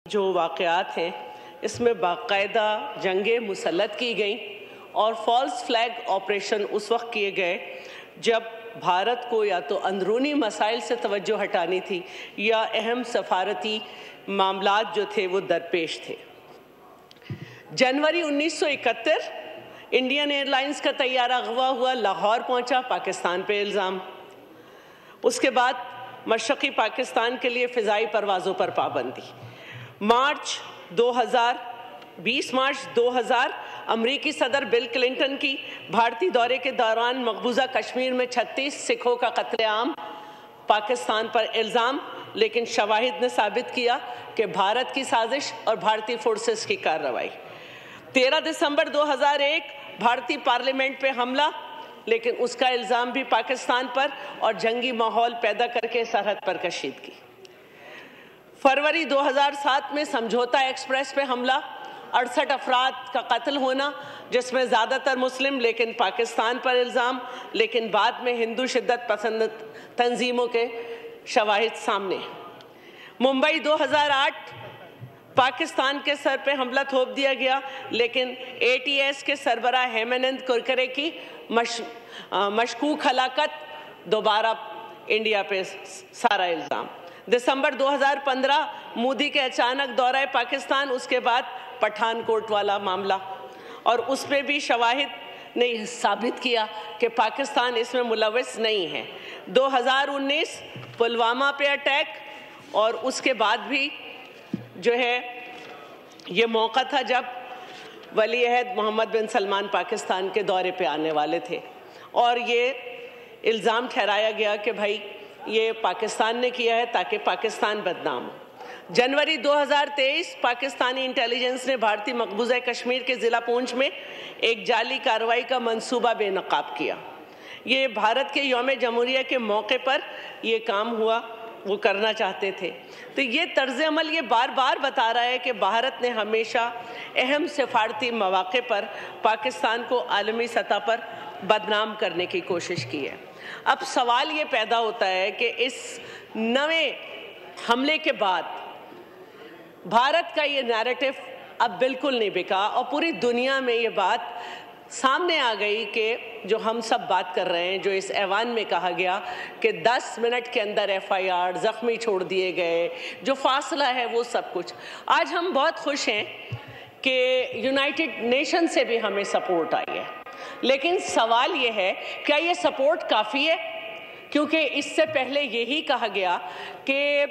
جو واقعات ہیں اس میں باقاعدہ جنگیں مسلط کی گئیں اور فالس فلیگ آپریشن اس وقت کیے گئے جب بھارت کو یا تو اندرونی مسائل سے توجہ ہٹانی تھی یا اہم سفارتی معاملات جو تھے وہ درپیش تھے۔ جنوری 1971 انڈین ایئر لائنز کا طیارہ اغوا ہوا، لاہور پہنچا، پاکستان پہ الزام۔ اس کے بعد مشرقی پاکستان کے لیے فضائی پروازوں پر پابندی۔ 20 مارچ 2000 امریکی صدر بل کلنٹن کی بھارتی دورے کے دوران مقبوضہ کشمیر میں 36 سکھوں کا قتل عام، پاکستان پر الزام، لیکن شواہد نے ثابت کیا کہ بھارت کی سازش اور بھارتی فورسز کی کارروائی۔ 13 دسمبر 2001 بھارتی پارلیمنٹ پہ حملہ، لیکن اس کا الزام بھی پاکستان پر اور جنگی ماحول پیدا کر کے سرحد پر کشیدگی۔ فروری 2007 میں سمجھوتا ایکسپریس پہ حملہ، 68 افراد کا قتل ہونا جس میں زیادہ تر مسلم، لیکن پاکستان پر الزام، لیکن بعد میں ہندو شدت پسند تنظیموں کے شواہد سامنے۔ ممبئی 2008 پاکستان کے سر پہ حملہ تھوپ دیا گیا، لیکن اے ٹی ایس کے سربراہ ہیمانند کورکرے کی مشکوک ہلاکت، دوبارہ انڈیا پہ سارا الزام۔ دسمبر 2015 مودی کے اچانک دورہ پاکستان، اس کے بعد پٹھان کوٹ والا معاملہ، اور اس پہ بھی شواہد نے ثابت کیا کہ پاکستان اس میں ملوث نہیں ہے۔ 2019 پلوامہ پہ اٹیک، اور اس کے بعد بھی جو ہے یہ موقع تھا جب ولی عہد محمد بن سلمان پاکستان کے دورے پہ آنے والے تھے، اور یہ الزام ٹھہرایا گیا کہ بھائی یہ پاکستان نے کیا ہے تاکہ پاکستان بدنام ہو۔ جنوری 2023 پاکستانی انٹیلیجنس نے بھارتی مقبوضہ کشمیر کے ضلع پونچھ میں ایک جعلی کارروائی کا منصوبہ بے نقاب کیا۔ یہ بھارت کے یوم جمہوریہ کے موقع پر یہ کام ہوا، وہ کرنا چاہتے تھے۔ تو یہ طرز عمل یہ بار بار بتا رہا ہے کہ بھارت نے ہمیشہ اہم سفارتی مواقع پر پاکستان کو عالمی سطح پر بدنام کرنے کی کوشش کی ہے۔ اب سوال یہ پیدا ہوتا ہے کہ اس نئے حملے کے بعد بھارت کا یہ نیریٹو اب بالکل نہیں بکا، اور پوری دنیا میں یہ بات سامنے آ گئی کہ جو ہم سب بات کر رہے ہیں، جو اس ایوان میں کہا گیا کہ 10 منٹ کے اندر FIR، زخمی چھوڑ دیے گئے، جو فاصلہ ہے وہ سب کچھ۔ آج ہم بہت خوش ہیں کہ یونائٹڈ نیشن سے بھی ہمیں سپورٹ آئی ہے، لیکن سوال یہ ہے کیا یہ سپورٹ کافی ہے؟ کیونکہ اس سے پہلے یہی کہا گیا کہ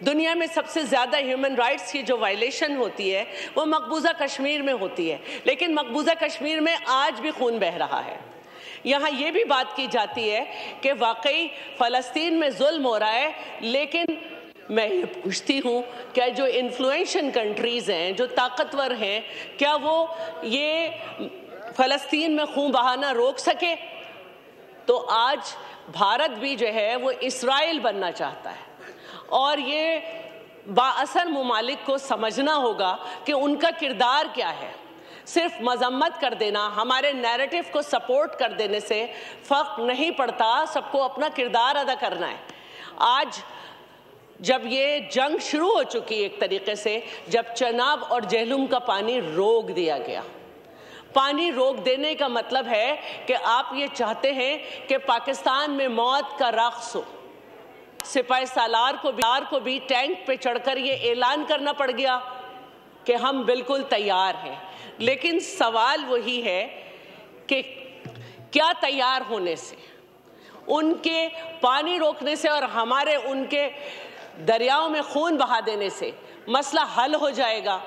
دنیا میں سب سے زیادہ ہیومن رائٹس کی جو وائلیشن ہوتی ہے وہ مقبوضہ کشمیر میں ہوتی ہے، لیکن مقبوضہ کشمیر میں آج بھی خون بہہ رہا ہے۔ یہاں یہ بھی بات کی جاتی ہے کہ واقعی فلسطین میں ظلم ہو رہا ہے، لیکن میں یہ پوچھتی ہوں کہ جو انفلوئنشل کنٹریز ہیں، جو طاقتور ہیں، کیا وہ یہ فلسطین میں خون بہانا روک سکے؟ تو آج بھارت بھی جو ہے وہ اسرائیل بننا چاہتا ہے، اور یہ بااثر ممالک کو سمجھنا ہوگا کہ ان کا کردار کیا ہے۔ صرف مذمت کر دینا، ہمارے نیریٹو کو سپورٹ کر دینے سے فرق نہیں پڑتا، سب کو اپنا کردار ادا کرنا ہے۔ آج جب یہ جنگ شروع ہو چکی ایک طریقے سے، جب چناب اور جہلم کا پانی روک دیا گیا، پانی روک دینے کا مطلب ہے کہ آپ یہ چاہتے ہیں کہ پاکستان میں موت کا رقص ہو۔ سپاہی سالار کو بھی ٹینک پہ چڑھ کر یہ اعلان کرنا پڑ گیا کہ ہم بالکل تیار ہیں، لیکن سوال وہی ہے کہ کیا تیار ہونے سے، ان کے پانی روکنے سے اور ہمارے ان کے دریاؤں میں خون بہا دینے سے مسئلہ حل ہو جائے گا؟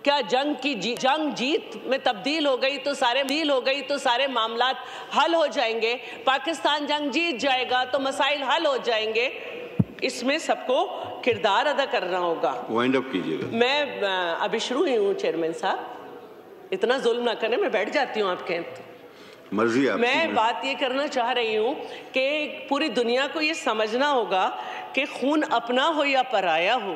کیا جنگ جیت میں تبدیل ہو گئی تو سارے معاملات حل ہو جائیں گے؟ پاکستان جنگ جیت جائے گا تو مسائل حل ہو جائیں گے؟ اس میں سب کو کردار ادا کرنا ہوگا۔ وائنڈ اپ کیجیے گا۔ میں ابھی شروع ہی ہوں چیئرمین صاحب، اتنا ظلم نہ کریں، میں بیٹھ جاتی ہوں آپ کے۔ مرضی آپ کی۔ میں بات یہ کرنا چاہ رہی ہوں کہ پوری دنیا کو یہ سمجھنا ہوگا کہ خون اپنا ہو یا پرایا ہو،